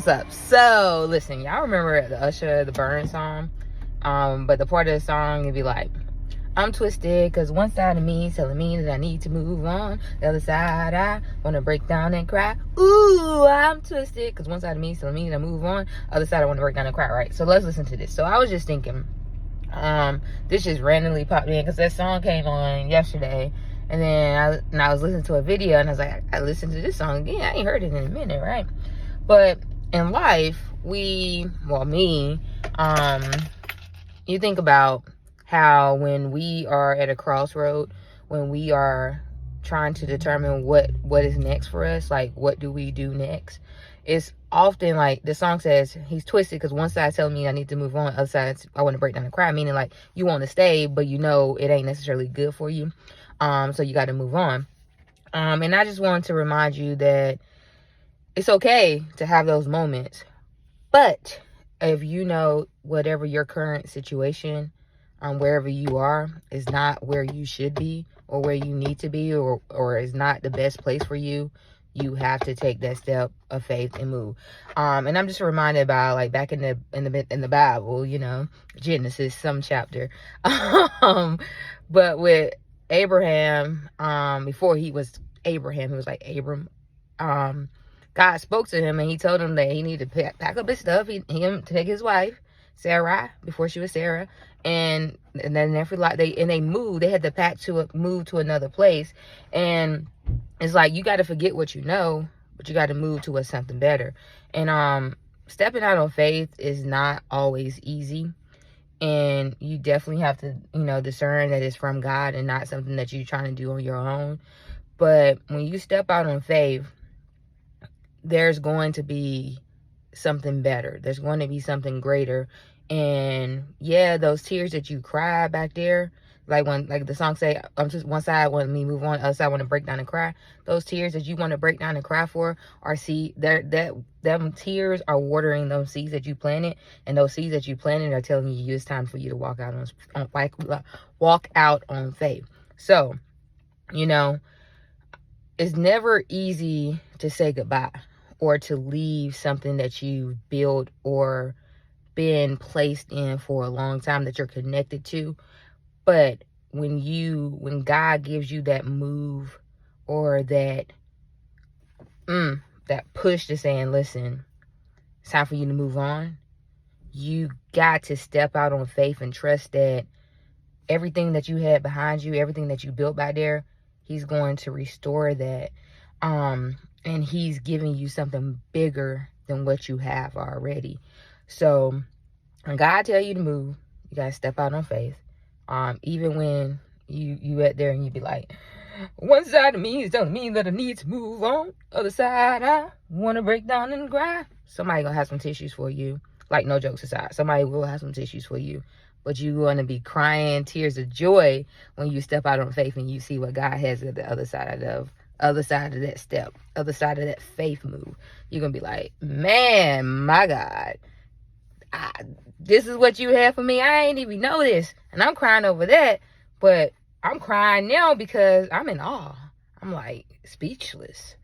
What's up? So listen, y'all remember the Usher, the Burn song? But the part of the song, it'd be like, I'm twisted because one side of me is telling me that I need to move on. The other side, I want to break down and cry. Ooh, I'm twisted because one side of me is telling me that I move on. Other side, I want to break down and cry, right? So let's listen to this. So I was just thinking, this just randomly popped in because that song came on yesterday. And then I was listening to a video and I was like, I listened to this song again. I ain't heard it in a minute, right? But in life, you think about how when we are at a crossroad, when we are trying to determine what is next for us, like what do we do next, it's often like the song says, he's twisted because one side telling me I need to move on, other side I want to break down and cry, meaning like you want to stay, but you know it ain't necessarily good for you. So you got to move on. And I just wanted to remind you that it's okay to have those moments. But if you know whatever your current situation, wherever you are, is not where you should be or where you need to be, or is not the best place for you, you have to take that step of faith and move. And I'm just reminded about like back in the Bible, you know, Genesis, some chapter. But with Abraham, before he was Abraham, he was like Abram. God spoke to him and he told him that he needed to pack up his stuff. Him to take his wife, Sarai, before she was Sarah, and then they moved. They had to move to another place, and it's like you got to forget what you know, but you got to move towards something better. And stepping out on faith is not always easy, and you definitely have to discern that it's from God and not something that you're trying to do on your own. But when you step out on faith, there's going to be something better. There's going to be something greater. And yeah, those tears that you cry back there, like the song say, I'm just one side want me move on, other side want to break down and cry. Those tears that you want to break down and cry for them tears are watering those seeds that you planted, and those seeds that you planted are telling you it's time for you to walk out on faith. So, it's never easy to say goodbye or to leave something that you built or been placed in for a long time that you're connected to. But when God gives you that move or that push to saying, listen, it's time for you to move on, you got to step out on faith and trust that everything that you had behind you, everything that you built back there, he's going to restore that. And he's giving you something bigger than what you have already. So when God tell you to move, you got to step out on faith. Even when you at there and you be like, one side of me is telling me that I need to move on. Other side, I want to break down and cry. Somebody going to have some tissues for you. Like, no jokes aside. Somebody will have some tissues for you. But you're going to be crying tears of joy when you step out on faith and you see what God has at the other side of that step, other side of that faith move. You're going to be like, man, my God, this is what you have for me. I ain't even know this. And I'm crying over that. But I'm crying now because I'm in awe. I'm like speechless.